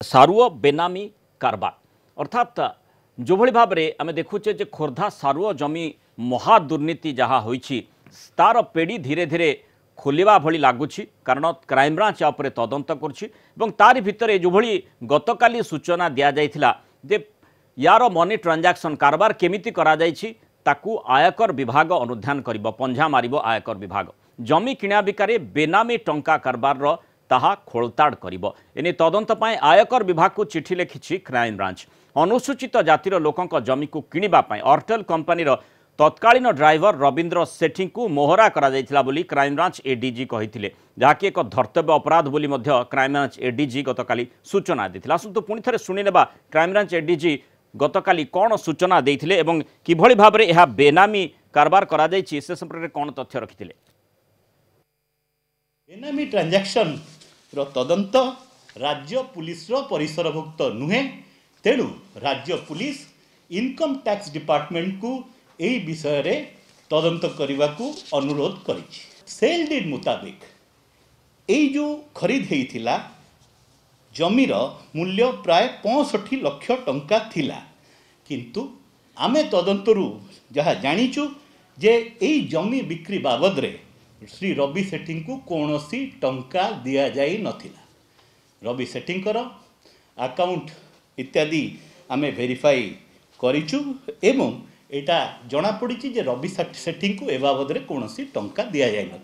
सारुओ बेनामी कारबार अर्थात जो भली भाव में आम देखुचे जे खोर्धा सारुओ जमी महादुर्नीति जहाँ होईछि तार पेड़ी धीरे धीरे खोलिया भली लगुच कारण क्राइमब्रांच या तदंत कर भितर जो भली गतकाली सूचना दि जाइथिला जे यार मनी ट्रांजैक्शन कारबार केमिति करा जाइछि ताकू आयकर विभाग अनुध्यान करिबो पंझा मारिबो आयकर विभाग जमी किणा बिकारे बेनामी टंका कारबार ताहा खोलताड़ करिबो एने तदंत पाए आयकर विभाग को चिठी लिखिछि क्राइमब्रांच अनुसूचित जातिर लोकंक जमी को किनिबा पाए अर्टेल कंपनीर तत्कालीन ड्राइवर रवींद्र सेठी को मोहरा करा जाइथिला बोली क्राइमब्रांच एडीजी कहिथिले जहाँकि एक धर्तव्य अपराध बोली मध्य क्राइमब्रांच एडीजी गतकाली सूचना देथिला। आसंतु पुणी थरे सुनिनेबा क्राइमब्रांच एडीजी गतकाली कौन सूचना देथिले एवं किभଳି भाबरे एहा बेनामी कारबार करा जाइछि से संपर्क कौन तथ्य रखिथिले। बेनामी ट्रांजैक्शन रो तदंत राज्य पुलिस रो परिसरभुक्त नुहे तेणु राज्य पुलिस इनकम टैक्स डिपार्टमेंट को यही विषय रे तदंत करने को अनुरोध करिछि। सेल डीड मुताबिक यही जो खरीद होइथिला जमीर मूल्य प्राय 65 लाख टंका थिला किंतु आमे तदंतरु जहाँ जानिचु जे यही जमी बिक्री बाबद रे श्री रवि सेठी को कौनसी टंका दिया जाई नथिला। रवि सेठींकर अकाउंट इत्यादि आमे वेरीफाई करिचु एवं एटा जना पड़ी जे रवि सेठी को ए बाबद रे कौनसी टंका दिया जाई न।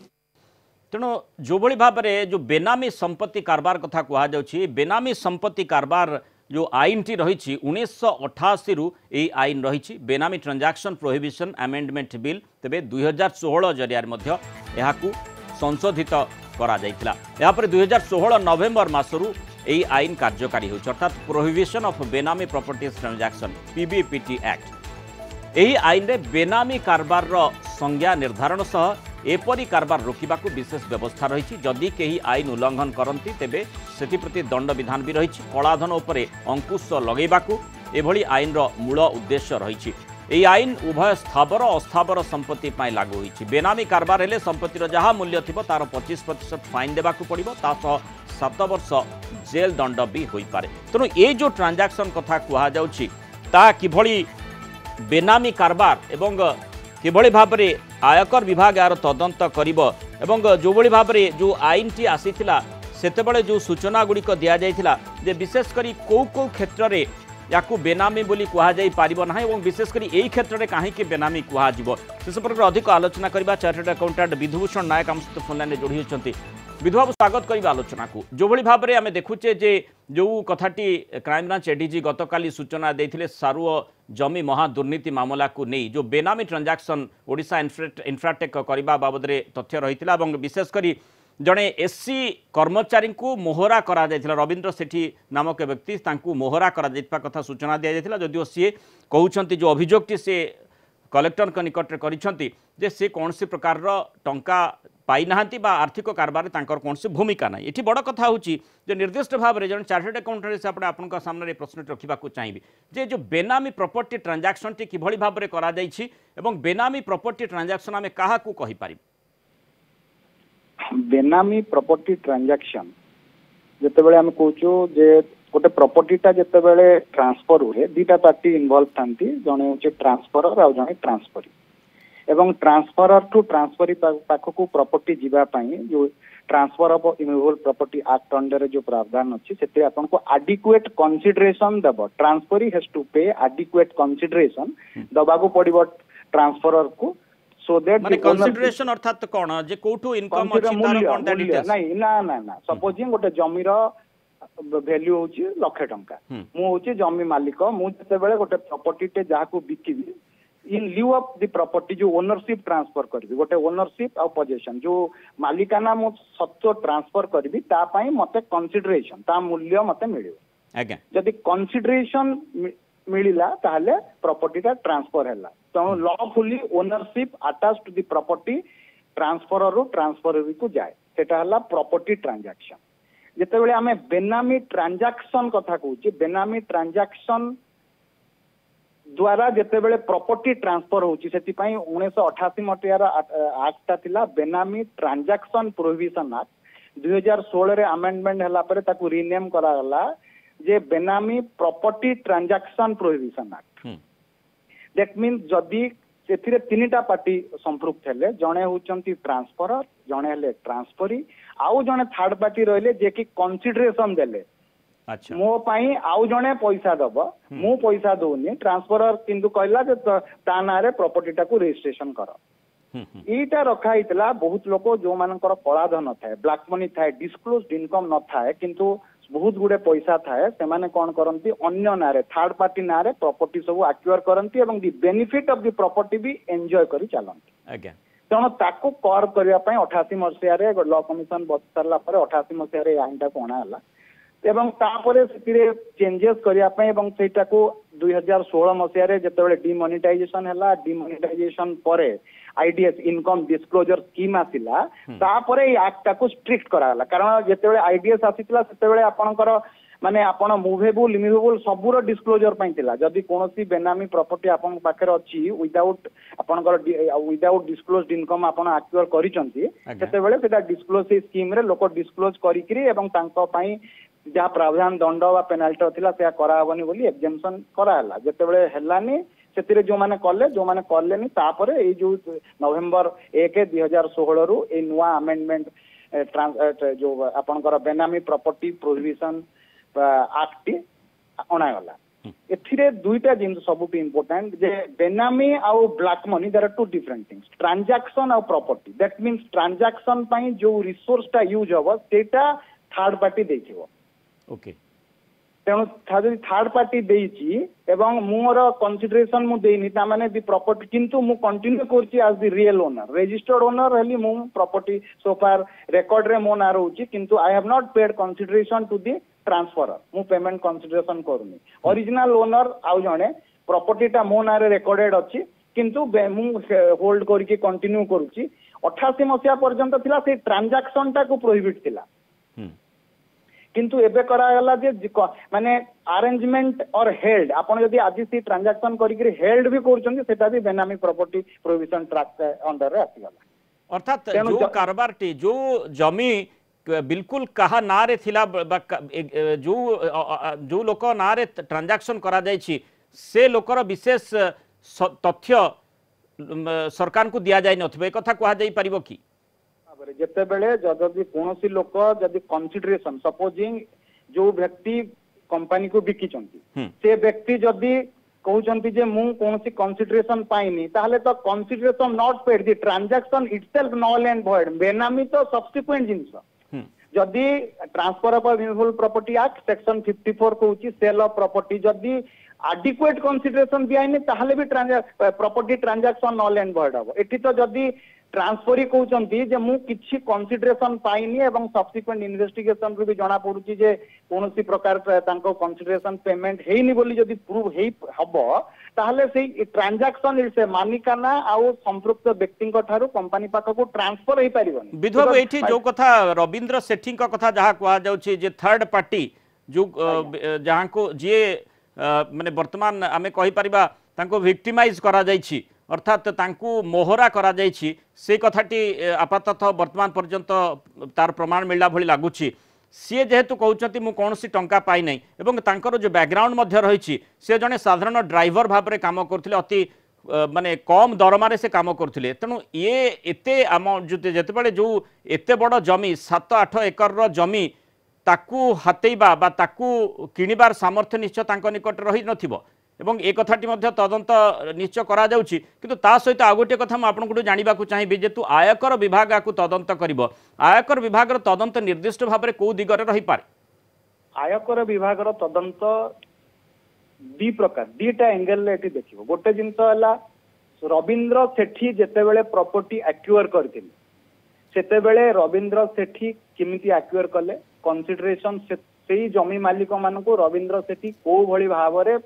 तेणु जो भली भाव में जो बेनामी संपत्ति कारबार कथा कहा जाउछि बेनामी संपत्ति कारबार जो आईन टी रही 1988 रु ए आईन रही बेनामी ट्रांजैक्शन प्रोहिबिशन अमेंडमेंट बिल तेबे 2016 जरिया मध्य एहाकू संशोधित करा जाइथिला। या पर 2016 नवेम्बर मासरु ए आईन कार्यकारी होछि अर्थात प्रोहिबिशन ऑफ बेनामी प्रॉपर्टीज ट्रांजैक्शन पीबीपीटी एक्ट। एही आईन रे बेनामी कारबार रो संज्ञा निर्धारण सह एपरी कारबार रोकवा विशेष व्यवस्था रही जदि कहीं आईन उल्लंघन करती तेबे सेति प्रति दंड विधान भी रही कलाधन उपरे अंकुश लगेबाकू एभली आईन रो मूल उद्देश्य रही। यह आईन उभय स्थावर अस्थावर संपत्ति पाई लागू होईछि। बेनामी कारबार हेले संपत्तिर जहाँ मूल्य थिबो तार 25% फाइन देबाकू पड़िबो ता सह 7 वर्ष जेल दंड भी होई पारे। तेणु ये जो ट्रांजैक्शन कथा कहा जाउछि ता किभली बेनामी कारबार एवं किभଳି भाबरे आयकर विभाग यार तदंत करिबो एवं जो भଳି भाबरे जो आईन टी आसीथिला सेतेबेले जो सूचना गुड़िक दिया जाइथिला जे विशेष करी को क्षेत्र रे याकू बेनामी बोली कहा जाई पारिबो नाही एवं विशेष करी एई क्षेत्र रे काहे कि बेनामी कहा जिवो से संपर्क अधिक आलोचना करबा चार्टर्ड अकाउंटेंट विधुभूषण नायक हम सहित फोन लाइन जोड़ी होचंती। विधुबाबू स्वागत करबा आलोचना को जो भଳି भाबरे आमे देखुचे जे जो कथाटी क्राइमब्रांच एडीजी गतकाली सूचना देथिले सारुओ जमी महादुर्नीति मामला को नहीं जो बेनामी ट्रांजैक्शन ओडिशा इंफ्राटेक करबा बाबद रे तथ्य रहिथिला एवं विशेष करी जड़े एससी कर्मचारी को मोहरा करा जाइथिला रवींद्र सेठी नामक व्यक्ति तांकू मोहरा करा जाइतबा कथा सूचना दिया जाइथिला जदिओ सी कहउछंती जो अभियोगटी से कलेक्टर निकट करिसंती जे से कौनसी प्रकार टंका पाई नाहांती बा आर्थिक कारबार तांकर कौनसी भूमिका ना। ये बड़ कथा होची जो निर्दिष्ट भाव में जन चार्टर्ड अकाउंटेंट से आपन सामने प्रश्न रखा चाहिए जे जो बेनामी प्रॉपर्टी ट्रांजैक्शन टी किभଳି भाव में करा जाइछि एवं बेनामी प्रॉपर्टी ट्रांजैक्शन आमे काहा को कहि पारि। बेनामी प्रॉपर्टी ट्रांजैक्शन जेतेबेले हम कहूचो जे गोटे प्रॉपर्टीटा जेतेबेले ट्रांसफर हुए दीटा पार्टी इन्वॉल्व थांती जने होचे ट्रांसफरर आ जने ट्रांसफरी एवं ट्रांसफरर टू ट्रांसफरी पाखकू प्रॉपर्टी जीवा पाई जो transfer of immovable property act under जो प्रावधान अछि सेते आपन को एडिक्वेट कंसीडरेशन दबो transferee has to pay adequate consideration दबागो पड़िबो ट्रांसफरर को सो दैट माने कंसीडरेशन अर्थात कोन जे कोठो इनकम अछि तार कोन दैट डिटेल्स नहीं ना सपोजिंग गोटे जमीर वैल्यू होची लाख टंका मु होची जमी मालिक मु जते बेले गोटे प्रॉपर्टी टे जहा को बिकिबी इन लिeu ऑफ द प्रॉपर्टी जो ओनरशिप ट्रांसफर करबी गोटे ओनरशिप आ पोजीशन जो मालिकाना मु सत्व ट्रांसफर करबी ता पई मते कंसीडरेशन ता मूल्य मते मिलियो आज्ञा जदी कंसीडरेशन मिलिला ताले प्रॉपर्टी ता ट्रांसफर हैला तो lawfully ownership attach to the property transferor रो ट्रांसफरर को जाए सेटा हला प्रॉपर्टी ट्रांजैक्शन। जेते बेले हमें बेनामी ट्रांजैक्शन कथा कहूची बेनामी ट्रांजैक्शन द्वारा जेते बेले प्रॉपर्टी ट्रांसफर होची सेति पई 1988 मटियार एक्टटा थिला बेनामी ट्रांजैक्शन प्रोहिबिशन एक्ट 2016 रे अमेंडमेंट हला परे ताकू रीनेम करा गला जे बेनामी property transaction prohibition act that mean जदि से तीनटा पार्टी संपृक्त हेले जड़े होचंती ट्रांसफरर जड़े हेले ट्रांसफरी आउ जड़े थर्ड पार्टी रहिले जे कि कंसीडरेशन देले अच्छा मो पाई आउ जड़े पैसा दब मु पैसा दौनी ट्रांसफरर किंतु कहला जे ता नारे प्रॉपर्टी टाको रजिस्ट्रेशन कर एटा रखा हितला बहुत लोक जो मानकर कला धन थाए ब्लैक मनी थाए डिस्क्लोज्ड इनकम न थाए किंतु बहुत गुड़े पैसा थाए से माने कौन करंती अन्य नारे थर्ड पार्टी नारे प्रॉपर्टी सब एक्वायर करंती एवं दी बेनिफिट ऑफ दी प्रॉपर्टी भी एंजॉय करी चलंती आज्ञा तेणु ताको कर्व करबा पई 88 मसिया लॉ कमिशन बच सारा 88 मसिया आईन टाको अणाला एवं तापरे सेतिरे चेंजेस करिया पई एवं सेटाको 2016 मसिया जेतेबेले डिमोनेटाइजेशन हला डिमोनेटाइजेशन परे आईडीएस इनकम डिस्क्लोजर स्कीम आसिला तापरे ए एक्ट टाको स्ट्रिक्ट कराला कारण जेतेबेले आईडीएस आसीतला सेतेबेले आपनकर माने आपण मूवेबल इमूवेबल सबुर डिस्क्लोजर पई थिला जदि कोनोसी बेनामी प्रॉपर्टी आपन पाखर अछि विदाउट आपनकर विदाउट डिस्क्लोज्ड इनकम आपण एक्वायर करिसंती सेतेबेले सेटा डिस्क्लोज से स्कीम रे लोक डिस्क्लोज करिकरी एवं तांको पई जहाँ प्रावधान दंड व पेनाल्टी थिला से कराबनी बोली एग्जेम्पशन कराला जेतेबेले हेलानी सेतिरे जो माने कलेनी तापरे ए जो नवेम्बर 1 2016 रु ए नुआ अमेंडमेंट जो आपनकर बेनामी प्रॉपर्टी प्रोहिबिशन एक्ट अणागला एथिरे दुईटा जिनिस सबुठ इम्पोर्टेंट जे बेनामी आउ black money there are two different things transaction आउ प्रॉपर्टी दैट मींस ट्रांजैक्शन पई जो रिसोर्स टा यूज होबो सेटा थर्ड पार्टी देथिबो ओके तेणु थर्ड पार्टी देइची एवं मोर कंसीडरेशन मु देइनी ता माने दी प्रॉपर्टी किंतु मु कंटिन्यू करची as the real owner registered owner हली मु प्रॉपर्टी सो फार रिकॉर्ड रे मो ना रहउची किंतु I have not paid consideration to the transferor मु पेमेंट कंसीडरेशन करूनी ओरिजिनल ओनर आउ जणे प्रॉपर्टी ता मो ना रे रिकॉर्डेड अछि किंतु मु होल्ड करके कंटिन्यू करूची 88 मसिया पर्यंत थिला से ट्रांजैक्शन टा को प्रोहिबिट थिला किंतु एबे करागला जे माने अरेंजमेंट और हेल्ड आपण यदि आज सी ट्रांजैक्शन करिकरी हेल्ड भी करछन सेटा भी बेनामी प्रॉपर्टी प्रोविजन ट्रैक अंडर रे आसीगला अर्थात जो कारबारटी जो जमी बिल्कुल कहा ना रे थिला जो लोक ना रे ट्रांजैक्शन करा जायछि से लोकर विशेष तथ्य सरकार को दिया जाय नथबे कथा कहा जाय परिबो की जिते बेले जदि कौन लोक जदि कंसीडरेशन सपोजिंग जो व्यक्ति कंपनी को बिकिचंती से व्यक्ति जदि कहउचंती जे मु कौन कंसीडरेशन पाइनी ताहले तो consideration not paid the transaction itself null and void benami तो सब्सिक्वेंट जिंस जदि transfer of mutual property act section 54 कहउची सेल ऑफ प्रॉपर्टी जदि एडिक्वेट कंसीडरेशन दियाइनी ताहले भी property transaction null and void हो एठी तो जदि ट्रांसफरी कहउचंती जे मु किछि कंसीडरेशन पाइनी एवं सब्सिक्वेंट इन्वेस्टिगेशन रू भी जाना पड़ुची जे कोनोसी प्रकार तांको कंसीडरेशन पेमेंट हेइनी बोली जदि प्रूव हेइ हबो ताहले सेही ट्रांजैक्शन इसे मानिकाना आउ संपृक्त व्यक्ति ठारू कंपनी पाख को ट्रांसफर हेइ परिबनी विधव एठी जो कथा रविंद्र सेठी का कथा जहा कुआ जाउची जे थर्ड पार्टी जो जहां को जे माने वर्तमान आमे कहि परिबा तांको विक्टिमाइज करा जायछि अर्थात तांकु मोहरा करा जायछि से कथाटी आपाततः वर्तमान पर्यंत तार प्रमाण मिलला भली लागुछि सी जेहेतु कहउछंती मु कोनोसी टंका पाई नै एवं तांकर जो बैकग्राउंड मध्य रहिछि से जने साधारण ड्राइवर भाबरे काम करथिले अति माने कम दरमारे से काम करथिले तनु ये एते आम जते बळे जो एते बड़ जमी 7-8 एकर रो जमी ताकू हातेइबा बा ताकू किनिबार सामर्थ्य निश्चय तांको निकट रहि नथिबो एवं एक कथाटी मध्य तदंत निश्चय करा जाउछि किंतु ता सहित आ गोटे कथा म आपनकु जानिबा को चाहिबे जेतु आयकर विभाग आकु तदंत करिवो आयकर विभाग रो तदंत निर्दिष्ट भाबरे को दिगरे रहि पारे आयकर विभाग रो तदंत दी प्रकार दीटा एंगल ले एठी देखिबो गोटे जिंस हला रविंद्र सेठी जेते बेले प्रॉपर्टी एक्वायर करथिले सेते बेले रविंद्र सेठी किमिति एक्वायर कले कंसीडरेशन सेही जमी मालिक मानको रविंद्र सेठी को भली भाबरे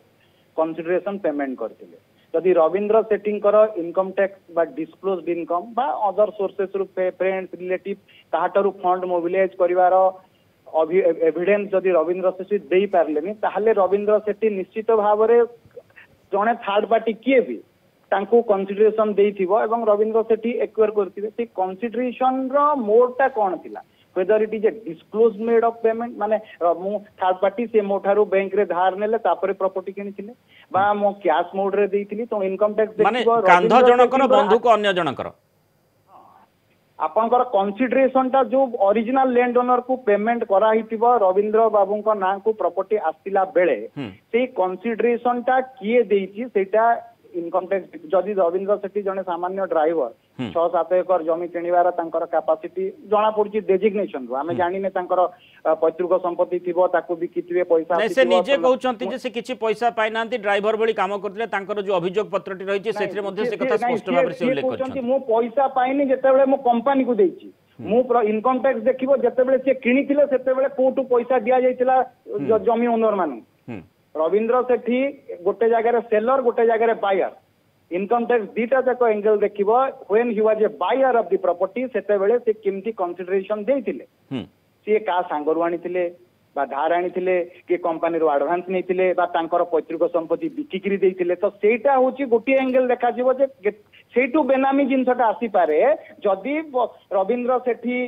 कंसीडरेशन पेमेंट करथिले जदि रविंद्र सेठींकर इनकम टैक्स बा डिस्क्लोज्ड इनकम बा अदर सोर्सेस रु फ्रेंड्स रिलेटिव ताहाटरु फंड मोबिलाइज करिवार एविडेंस जदि रविंद्र सेठी देई पारलेनी ताहले रविंद्र सेठी निश्चित भाबरे जने थर्ड पार्टी किए भी तांको कंसीडरेशन देइथिबो एवं रविंद्र सेठी एक्वायर करथिबे से कंसीडरेशन रो मोडटा कोन थिला whether it is a disclosed made of payment माने मु थर्ड पार्टी से मोठारू बैंक रे धार नेले तापरे प्रॉपर्टी किनिथिले बा मो कैश मोड रे देइथिली तो इनकम टैक्स माने कांध जनकर बंधु को अन्य जनकर आपनकर कंसीडरेशन टा जो ओरिजिनल लैंड ओनर को पेमेंट करा हितिबो रविंद्र बाबू को ना को प्रॉपर्टी आस्तिला बेले से कंसीडरेशन टा किए देइची सेटा इनकम टैक्स जदि रविंद्र सेठी जने सामान्य ड्राइवर 6-7 एकर जमी किनिवार तांकर कैपेसिटी जणा पड़ची डेजिग्नेशन आमे जानि ने तांकर पैतृक संपत्ति थिबो ताको बिकिथिबे पैसा नै से निजे कहउचंती जे से किछि पैसा पाइ नांती ड्राइवर बळी काम करथिले तांकर जो अभियोग पत्रटी रहिछि सेथिरे मध्ये से कथा स्पष्ट भाबरे से उल्लेख करछन मो पैसा पाइनी जेतेबेले मो कंपनी को देछि मु इनकम टैक्स देखिबो जेतेबेले से किनिथिले सेतेबेले कोटु पैसा दिया जाइतिला जमी ओनर मानु रविंद्र सेठी गोटे जगह सेलर गोटे जगह बायर इनकम टैक्स दीटा जाक एंगल देखिबो when he was a buyer of the property सेते बेले से किमती कंसीडरेशन देइथिले से का सांगरु आनिथिले बा धार आनिथिले के कंपनी रो एडवांस नैथिले बा तांकर पैतृक संपत्ति बिकिकरी देइथिले तो सेटा होची गोटे एंगल देखा जिवो जे सेटू बेनामी जिनसटा आसी पारे जदी रविंद्र सेठी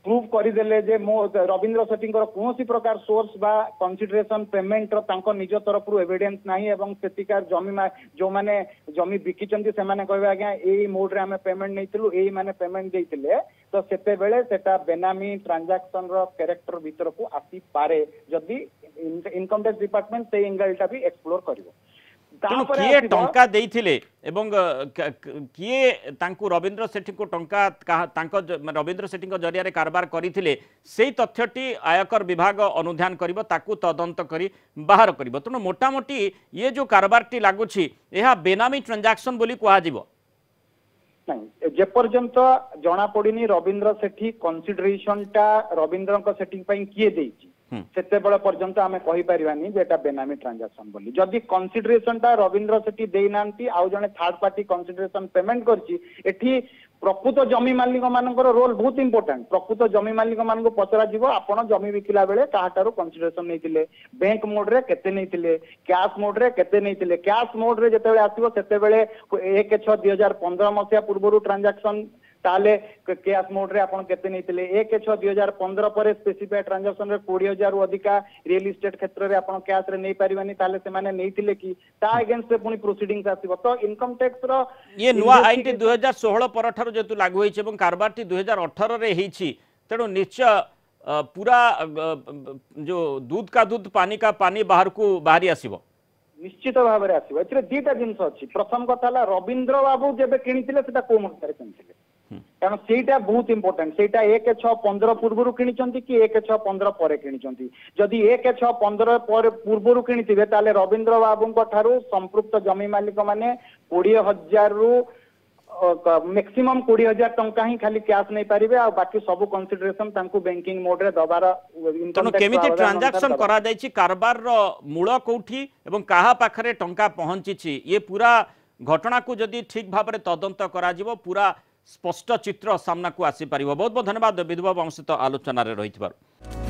प्रूव करदेले जे मो रविंद्र सेठी कौन प्रकार सोर्स बा कंसीडरेशन पेमेंट तांको निज तरफ एविडेंस नाही एवं सेतिकार जमी जो माने जमी बिकिचंती से माने कहबे आज्ञा एई मोड रे हमें पेमेंट नैतिलु एई माने पेमेंट देइतिले तो सेते बेले सेटा बेनामी ट्रांजैक्शन रो कैरेक्टर भीतर को आसी पारे जदी इनकम टैक्स डिपार्टमेंट से एंगलटा भी एक्सप्लोर करिवो किए टंका देइथिले एवं किए तांकु रविंद्र सेठी को टंका तांको रविंद्र सेठी को जरिया रे कारबार करिथिले सेही तथ्यटी आयकर विभाग अनुध्यान करिवो ताकु तदंत करी बाहर करिवो तनो मोटा मोटी ये जो कारबारटी लागुछि एहा बेनामी ट्रांजैक्शन बोली कुहा जिवो नहीं जे पर्यंत जना पड़िनी रविंद्र सेठी कंसीडरेशन टा रविंद्र को सेटिंग पई किए देइछि सेते बळे पर्यंत आमे कहि परिबानी जेटा बेनामी ट्रांजैक्शन बोली जदी कंसीडरेशन टा रविंद्र सेठी देइनांती आउ जने थर्ड पार्टी कंसीडरेशन पेमेंट करछि एठी प्रकृत जमी मालिक मानकर रोल बहुत इंपोर्टेंट प्रकृत जमी मालिक मान को पचरा जीव आपण जमी बिकिला बेले काहाटारो कंसीडरेशन नैतिले बैंक मोड रे केते नैतिले कैश मोड रे केते नैतिले कैश मोड रे जेतेबेले आसीबो सेतेबेले 1/6/2015 मसिया पूर्वरु ट्रांजैक्शन ताले कैश मोड रे आपण केते नैतिले 1/6/2015 पर स्पेसिफाइड ट्रांजैक्शन रे 20,000 रु अधिका रियल एस्टेट क्षेत्र रे आपण कैश रे नै परिबानी ताले से माने नैतिले कि ता अगेंस्ट से पुनी प्रोसीडिंग्स आसीबो तो इनकम टैक्स रो ये नुवा आईन 2016 परठारो जेतु लागू होइछ एवं कारबारटी 2018 रे हेछि तेणु निश्चय पूरा जो दूध का दूध पानी का पानी बाहर को बाहरी आसीबो निश्चित भाव में आसीबो एथिरे दीटा जिंस अछि प्रथम कथा ला रविंद्र बाबू जेबे किनिथिले सेटा को मतारे किनिथिले कारण सेटा बहुत इंपोर्टेंट सेटा 1/6/15 पूर्वरु किनिचंती कि 1/6/15 परे किनिचंती जदि 1/6/15 पर पूर्वरु किनिथिबे ताले रविंद्र बाबू को थारु संपृक्त जमी मालिक माने 20,000 रु मैक्सिमम 20,000 टंका ही खाली कैश नहीं पारिबे आ बाकी सब कंसीडरेशन तांकु बैंकिंग मोड रे दबार इनकम टैक्स केमिति ट्रांजैक्शन करा जायछि कारबार रो मूल कोठी एवं काहा पाखरे टंका पहुंचीछि ये पूरा घटना को जदि ठीक भाबरे तदंत करा जिवो पूरा स्पष्ट चित्र सामना को आसी पारिबो बहुत बहुत धन्यवाद विधुबाबू सहित आलोचना रे रहिथिबार।